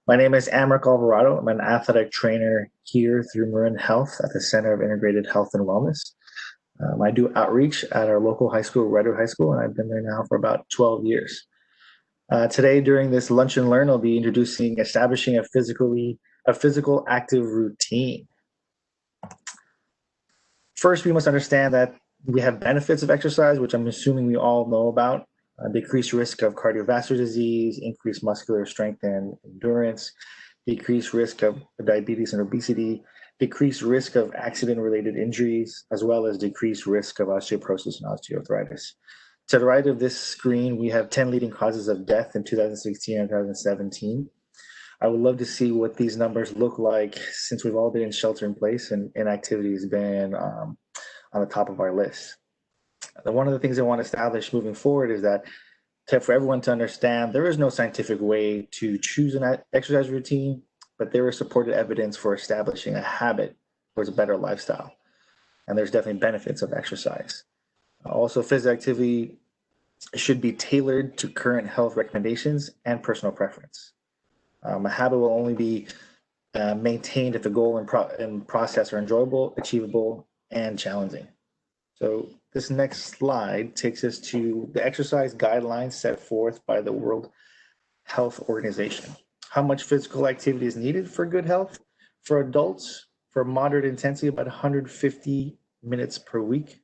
My name is Americ Alvarado. I'm an athletic trainer here through MarinHealth at the Center of Integrated Health and Wellness. I do outreach at our local high school, Redwood High School, and I've been there now for about 12 years. Today, during this lunch and learn, I'll be introducing establishing a physical active routine. First, we must understand that we have benefits of exercise, which I'm assuming we all know about. Decreased risk of cardiovascular disease, increased muscular strength and endurance, decreased risk of diabetes and obesity, decreased risk of accident-related injuries, as well as decreased risk of osteoporosis and osteoarthritis. To the right of this screen, we have 10 leading causes of death in 2016 and 2017. I would love to see what these numbers look like since we've all been in shelter in place and inactivity has been on the top of our list. One of the things I want to establish moving forward is that for everyone to understand, there is no scientific way to choose an exercise routine, but there is supported evidence for establishing a habit towards a better lifestyle. And there's definitely benefits of exercise. Also, physical activity should be tailored to current health recommendations and personal preference. A habit will only be maintained if the goal and process are enjoyable, achievable, and challenging. So this next slide takes us to the exercise guidelines set forth by the World Health Organization. How much physical activity is needed for good health? For adults, for moderate intensity, about 150 minutes per week,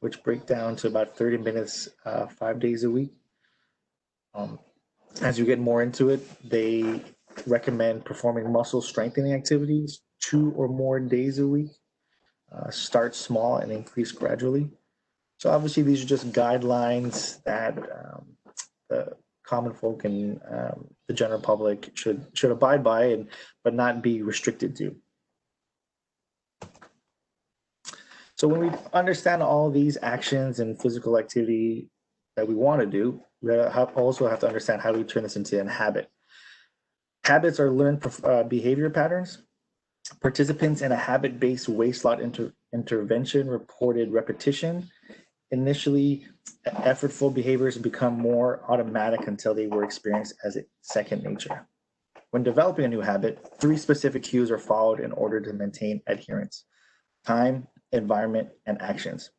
which break down to about 30 minutes 5 days a week. As you get more into it, they recommend performing muscle strengthening activities 2 or more days a week. Start small and increase gradually. So obviously, these are just guidelines that the common folk and the general public should abide by, but not be restricted to. So when we understand all these actions and physical activity that we want to do, we also have to understand how we turn this into a habit. Habits are learned behavior patterns. Participants in a habit-based waist loss intervention reported repetition. Initially, effortful behaviors become more automatic until they were experienced as a second nature. When developing a new habit, 3 specific cues are followed in order to maintain adherence: time, environment, and actions.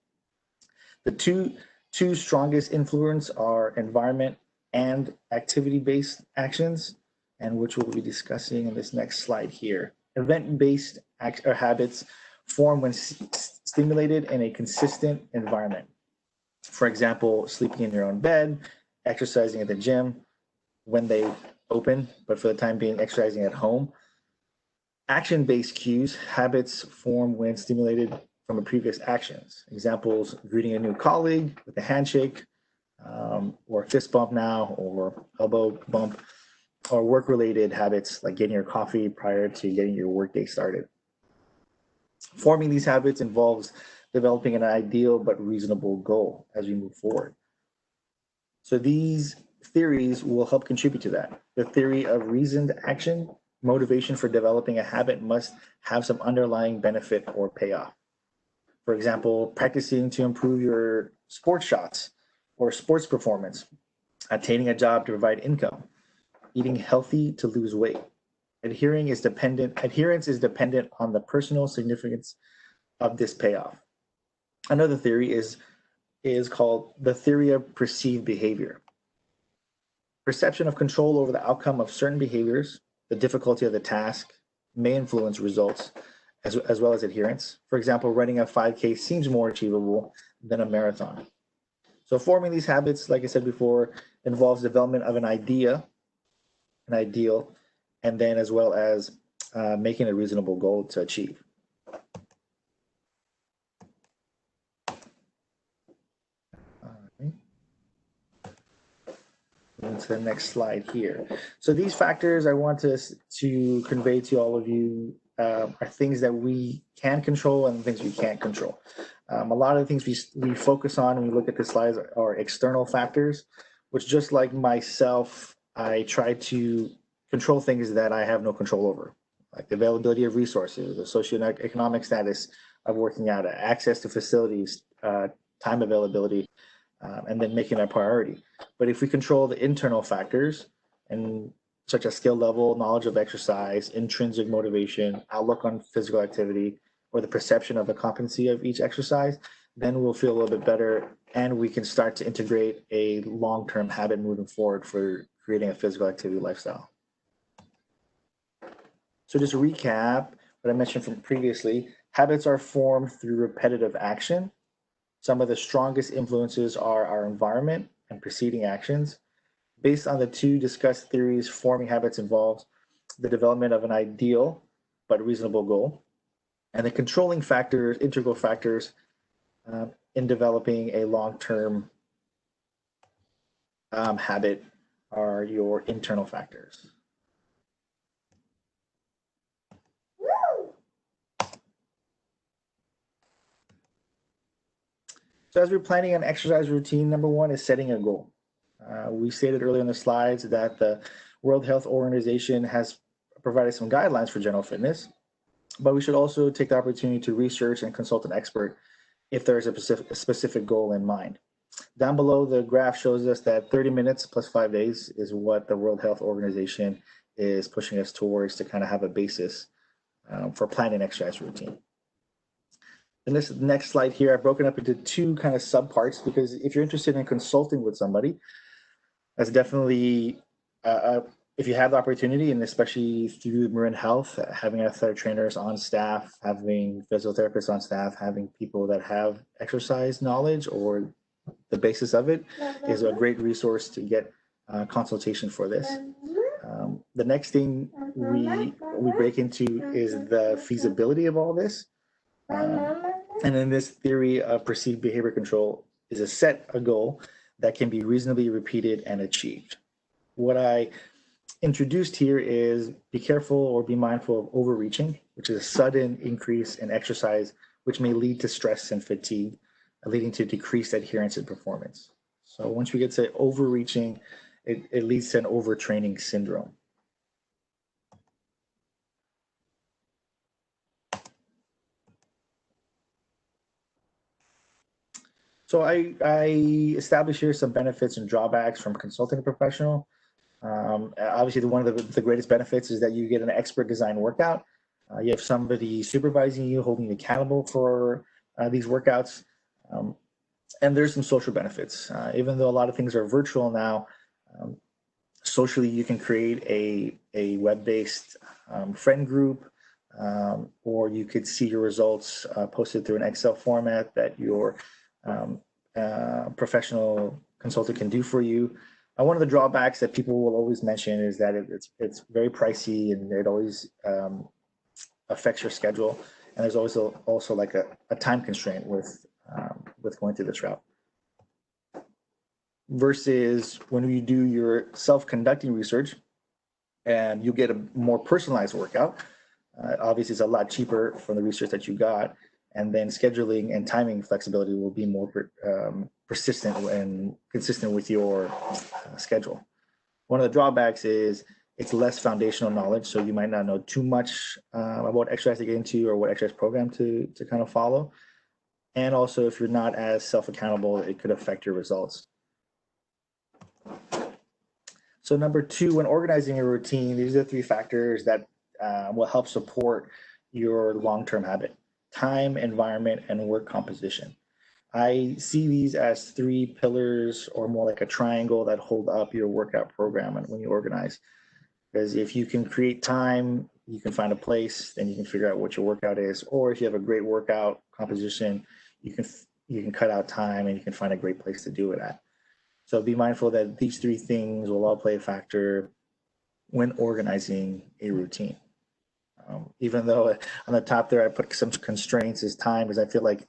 The two strongest influence are environment and activity-based actions, and which we'll be discussing in this next slide here. Event-based habits form when stimulated in a consistent environment. For example, sleeping in your own bed, exercising at the gym when they open, but for the time being, exercising at home. Action-based cues, habits form when stimulated from the previous actions. Examples: greeting a new colleague with a handshake, or a fist bump now, or elbow bump, or work-related habits like getting your coffee prior to getting your workday started. Forming these habits involves developing an ideal but reasonable goal as we move forward. So these theories will help contribute to that. The theory of reasoned action, motivation for developing a habit must have some underlying benefit or payoff. For example, practicing to improve your sports shots or sports performance, attaining a job to provide income, eating healthy to lose weight. Adherence is dependent on the personal significance of this payoff. Another theory is called the theory of perceived behavior. Perception of control over the outcome of certain behaviors, the difficulty of the task, may influence results as well as adherence. For example, running a 5K seems more achievable than a marathon. So forming these habits, like I said before, involves development of an ideal, and then as well as making a reasonable goal to achieve. Into the next slide here. So these factors I want to convey to all of you are things that we can control and things we can't control. A lot of the things we focus on when we look at the slides are external factors, which, just like myself, I try to control things that I have no control over, like the availability of resources, the socioeconomic status of working out, access to facilities, time availability, and then making that a priority. But if we control the internal factors, and such as skill level, knowledge of exercise, intrinsic motivation, outlook on physical activity, or the perception of the competency of each exercise, then we'll feel a little bit better and we can start to integrate a long-term habit moving forward for creating a physical activity lifestyle. So just to recap what I mentioned from previously, habits are formed through repetitive action. Some of the strongest influences are our environment and preceding actions. Based on the two discussed theories, forming habits involves the development of an ideal but reasonable goal. And the controlling factors, integral factors in developing a long-term habit are your internal factors. So as we're planning an exercise routine, number one is setting a goal. We stated earlier in the slides that the World Health Organization has provided some guidelines for general fitness, but we should also take the opportunity to research and consult an expert if there is a specific goal in mind. Down below, the graph shows us that 30 minutes plus 5 days is what the World Health Organization is pushing us towards to kind of have a basis for planning an exercise routine. In this next slide here, I've broken up into two kind of subparts because if you're interested in consulting with somebody, that's definitely, if you have the opportunity, and especially through MarinHealth, having athletic trainers on staff, having physiotherapists on staff, having people that have exercise knowledge or the basis of it is a great resource to get consultation for this. The next thing we break into is the feasibility of all this. And in this theory of perceived behavior control is a goal that can be reasonably repeated and achieved. What I introduced here is be careful or be mindful of overreaching, which is a sudden increase in exercise, which may lead to stress and fatigue, leading to decreased adherence and performance. So once we get to overreaching, it leads to an overtraining syndrome. So I established here some benefits and drawbacks from consulting a professional. Obviously, one of the greatest benefits is that you get an expert design workout. You have somebody supervising you, holding you accountable for these workouts. And there's some social benefits. Even though a lot of things are virtual now, socially you can create a web-based friend group, or you could see your results posted through an Excel format that your professional consultant can do for you. One of the drawbacks that people will always mention is that it's very pricey and it always affects your schedule. And there's also like a time constraint with going through this route. Versus when you do your self-conducting research and you get a more personalized workout, obviously it's a lot cheaper from the research that you got, and then scheduling and timing flexibility will be more persistent and consistent with your schedule. One of the drawbacks is it's less foundational knowledge, so you might not know too much about exercise to get into or what exercise program to kind of follow. And also, if you're not as self-accountable, it could affect your results. So number two, when organizing a routine, these are the three factors that will help support your long-term habit: time, environment, and work composition. I see these as three pillars or more like a triangle that hold up your workout program when you organize. Because if you can create time, you can find a place, then you can figure out what your workout is. Or if you have a great workout composition, you can cut out time and you can find a great place to do it at. So be mindful that these three things will all play a factor when organizing a routine. Even though on the top there I put some constraints as time, because I feel like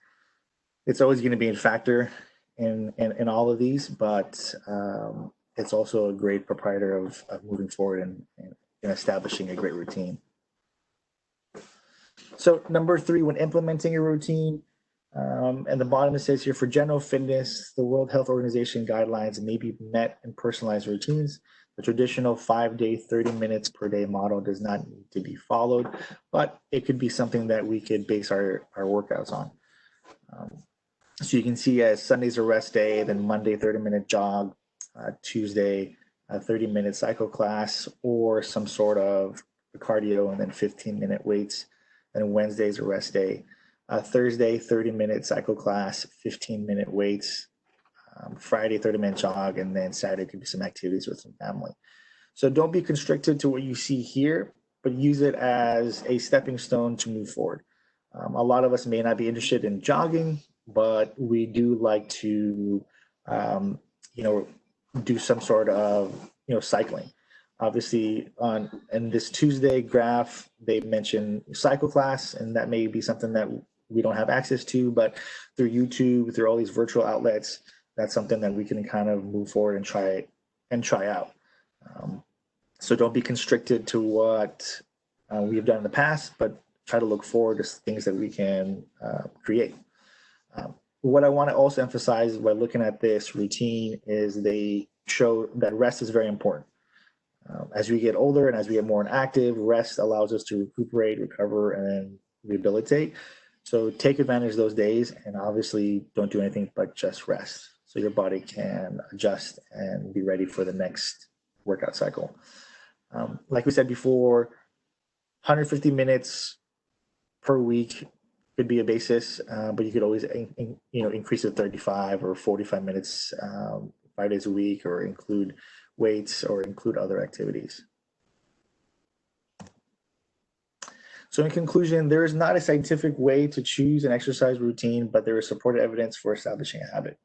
it's always going to be a factor in all of these, but it's also a great proprietor of moving forward and establishing a great routine. So number three, when implementing a routine, and the bottom it says here, for general fitness, the World Health Organization guidelines may be met in personalized routines. The traditional 5-day, 30 minutes per day model does not need to be followed, but it could be something that we could base our workouts on. So you can see as Sunday's a rest day, then Monday 30-minute jog, Tuesday a 30-minute cycle class, or some sort of cardio and then 15-minute weights. And Wednesday's a rest day. Thursday, 30-minute cycle class, 15-minute weights. Friday, 30-minute jog, and then Saturday could be some activities with some family. So don't be constricted to what you see here, but use it as a stepping stone to move forward. A lot of us may not be interested in jogging, but we do like to, do some sort of, cycling. Obviously, in this Tuesday graph, they mentioned cycle class, and that may be something that we don't have access to, but through YouTube, through all these virtual outlets, that's something that we can kind of move forward and try out. So don't be constricted to what we have done in the past, but try to look forward to things that we can create. What I want to also emphasize by looking at this routine is they show that rest is very important. As we get older and as we get more active, rest allows us to recuperate, recover, and then rehabilitate. So take advantage of those days, and obviously don't do anything but just rest so your body can adjust and be ready for the next workout cycle. Like we said before, 150 minutes per week could be a basis, but you could always increase it to 35 or 45 minutes 5 days a week, or include weights or include other activities. So in conclusion, there is not a scientific way to choose an exercise routine, but there is supported evidence for establishing a habit.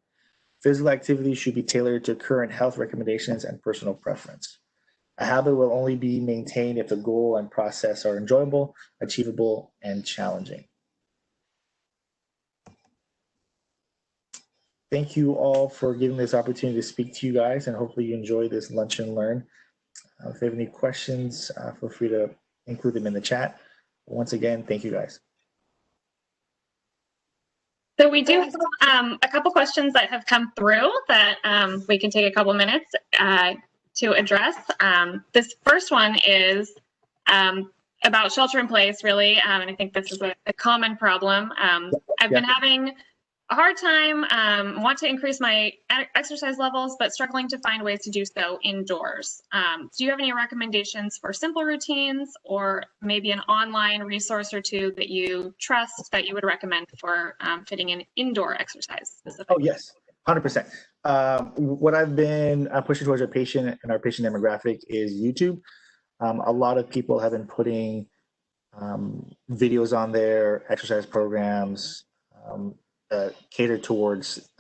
Physical activity should be tailored to current health recommendations and personal preference. A habit will only be maintained if the goal and process are enjoyable, achievable, and challenging. Thank you all for giving this opportunity to speak to you guys, and hopefully you enjoy this lunch and learn. If you have any questions, feel free to include them in the chat. Once again, thank you guys. So we do have a couple questions that have come through that we can take a couple minutes to address. This first one is about shelter in place, really, and I think this is a common problem. I've been having a hard time, want to increase my exercise levels, but struggling to find ways to do so indoors. Do you have any recommendations for simple routines, or maybe an online resource or two that you trust that you would recommend for fitting in indoor exercise specifically? Oh, yes, 100%. What I've been pushing towards our patient and our patient demographic is YouTube. A lot of people have been putting videos on there, exercise programs, catered towards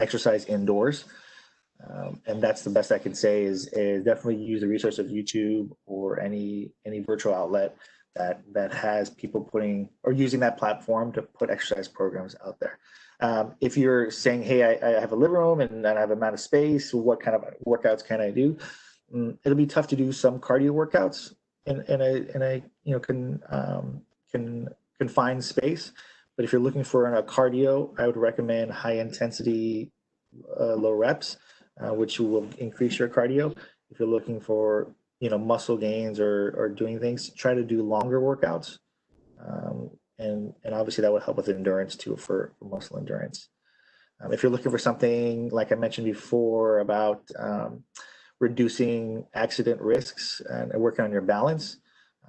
exercise indoors, and that's the best I can say is definitely use the resource of YouTube or any virtual outlet that has people putting or using that platform to put exercise programs out there. If you're saying, hey, I have a living room and I have a amount of space, what kind of workouts can I do? It'll be tough to do some cardio workouts in a confined space. But if you're looking for a cardio, I would recommend high intensity, low reps, which will increase your cardio. If you're looking for muscle gains or doing things, try to do longer workouts, and obviously that would help with endurance too, for muscle endurance. If you're looking for something like I mentioned before about reducing accident risks and working on your balance,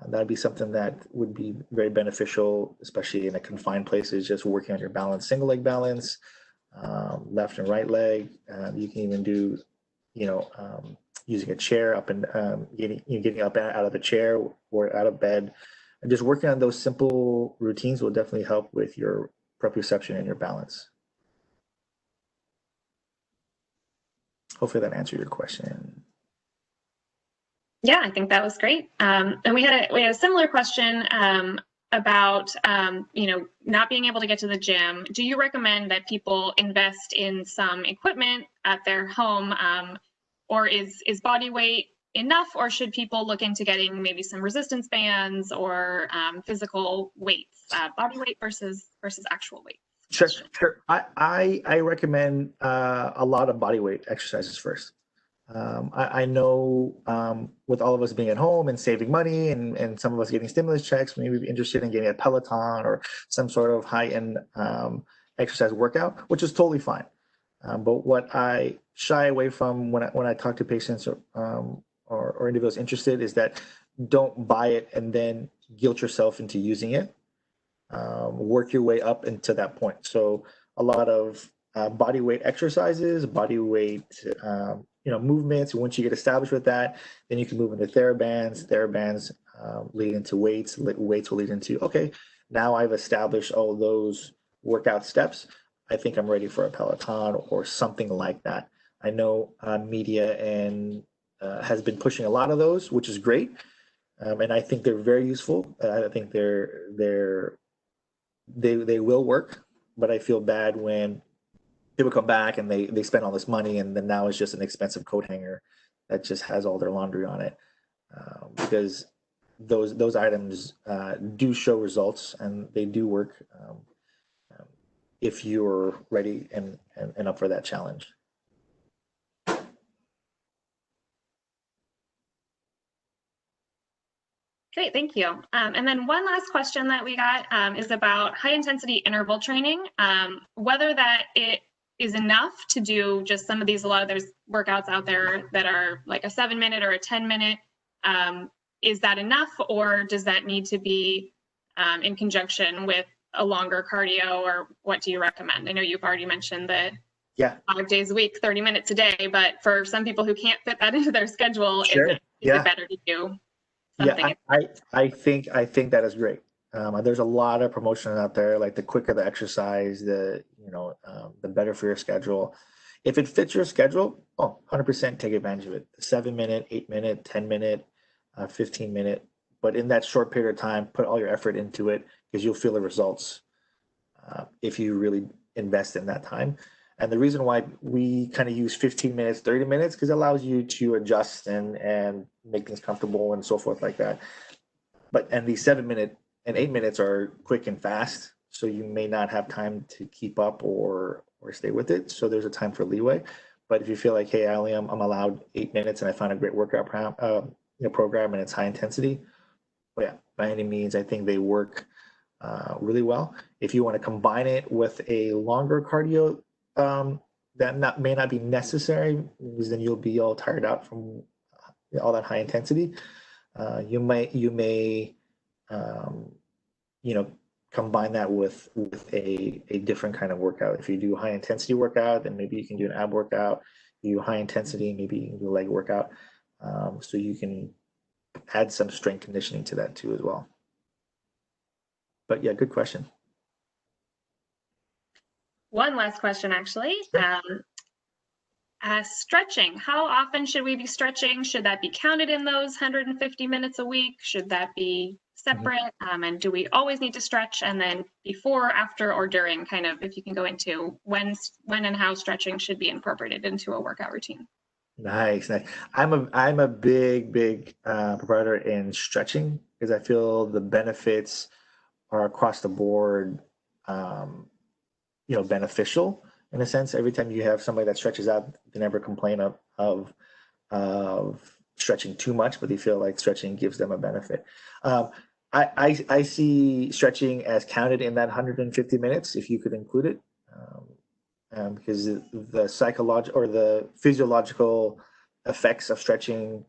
that'd be something that would be very beneficial, especially in a confined place, is just working on your balance, single leg balance, left and right leg. You can even do, using a chair up and getting up and out of the chair or out of bed, and just working on those simple routines will definitely help with your proprioception and your balance. Hopefully that answered your question. Yeah, I think that was great. And we had a similar question about not being able to get to the gym. Do you recommend that people invest in some equipment at their home, or is body weight enough, or should people look into getting maybe some resistance bands or physical weights, body weight versus actual weight? Sure. I recommend a lot of body weight exercises first. I know with all of us being at home and saving money and some of us getting stimulus checks, maybe be interested in getting a Peloton or some sort of high-end exercise workout, which is totally fine. But what I shy away from when I talk to patients or individuals interested is that don't buy it and then guilt yourself into using it. Work your way up into that point. So a lot of body weight exercises, body weight, movements. Once you get established with that, then you can move into therabands. Therabands lead into weights. Weights will lead into, okay, now I've established all those workout steps. I think I'm ready for a Peloton or something like that. I know media and has been pushing a lot of those, which is great, and I think they're very useful. I think they will work, but I feel bad when people come back and they spend all this money and then now it's just an expensive coat hanger that just has all their laundry on it, because those items do show results and they do work, if you're ready and up for that challenge. Great, thank you. And then one last question that we got is about high intensity interval training, whether that it is enough to do just some of these, a lot of there's workouts out there that are like a 7-minute or a 10-minute. Is that enough, or does that need to be in conjunction with a longer cardio, or what do you recommend? I know you've already mentioned that 5 days a week, 30 minutes a day, but for some people who can't fit that into their schedule, Sure. is it better to do something? I think that is great. There's a lot of promotion out there, like the quicker the exercise, the better for your schedule. If it fits your schedule, 100% take advantage of it. 7-minute, 8-minute, 10-minute, 15-minute, but in that short period of time, put all your effort into it because you'll feel the results if you really invest in that time. And the reason why we kind of use 15 minutes, 30 minutes, because it allows you to adjust and make things comfortable and so forth like that. And these 7-minute and 8 minutes are quick and fast, so you may not have time to keep up or stay with it. So there's a time for leeway. But if you feel like, hey, I'm allowed 8 minutes and I found a great workout program and it's high intensity, well, yeah, by any means, I think they work really well. If you want to combine it with a longer cardio, that may not be necessary, because then you'll be all tired out from all that high intensity. You may combine that with a different kind of workout. If you do high intensity workout, then maybe you can do an ab workout. You do high intensity, maybe you can do a leg workout. So you can add some strength conditioning to that too as well. But yeah, good question. One last question, actually. Stretching. How often should we be stretching? Should that be counted in those 150 minutes a week? Should that be separate? And do we always need to stretch? And then before, after, or during, kind of, if you can go into when and how stretching should be incorporated into a workout routine. Nice. I'm a big proprietor in stretching because I feel the benefits are across the board, beneficial in a sense. Every time you have somebody that stretches out, they never complain of stretching too much, but they feel like stretching gives them a benefit. I see stretching as counted in that 150 minutes if you could include it. Because the psychological or the physiological effects of stretching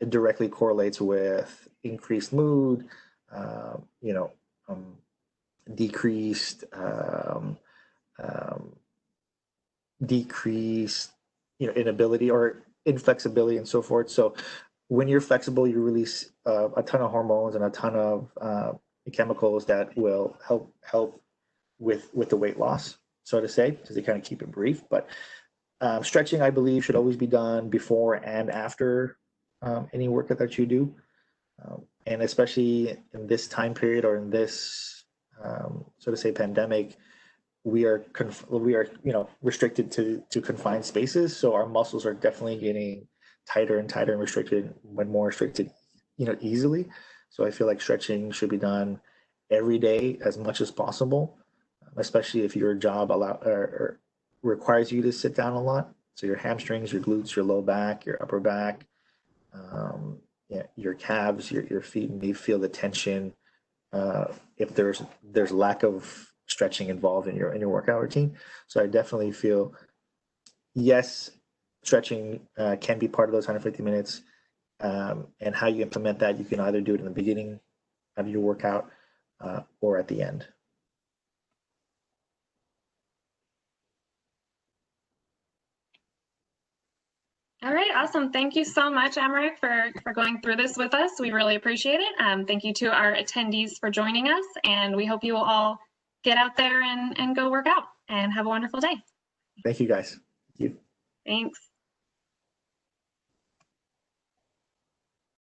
it directly correlates with increased mood, decreased inability or inflexibility and so forth. So when you're flexible, you release a ton of hormones and a ton of chemicals that will help with the weight loss, so to say, because they kind of keep it brief. But stretching, I believe, should always be done before and after any workout that you do. And especially in this time period or in this, so to say, pandemic, we are restricted to confined spaces. So our muscles are definitely getting tighter and tighter and restricted, when more restricted, easily. So I feel like stretching should be done every day as much as possible, especially if your job or requires you to sit down a lot. So your hamstrings, your glutes, your low back, your upper back, your calves, your feet may feel the tension. If there's lack of stretching involved in your workout routine. So I definitely feel, yes, stretching can be part of those 150 minutes. And how you implement that, you can either do it in the beginning of your workout or at the end. All right, awesome. Thank you so much, Americ, for going through this with us. We really appreciate it. Thank you to our attendees for joining us, and we hope you will all get out there and go work out and have a wonderful day. Thank you, guys. Thank you. Thanks.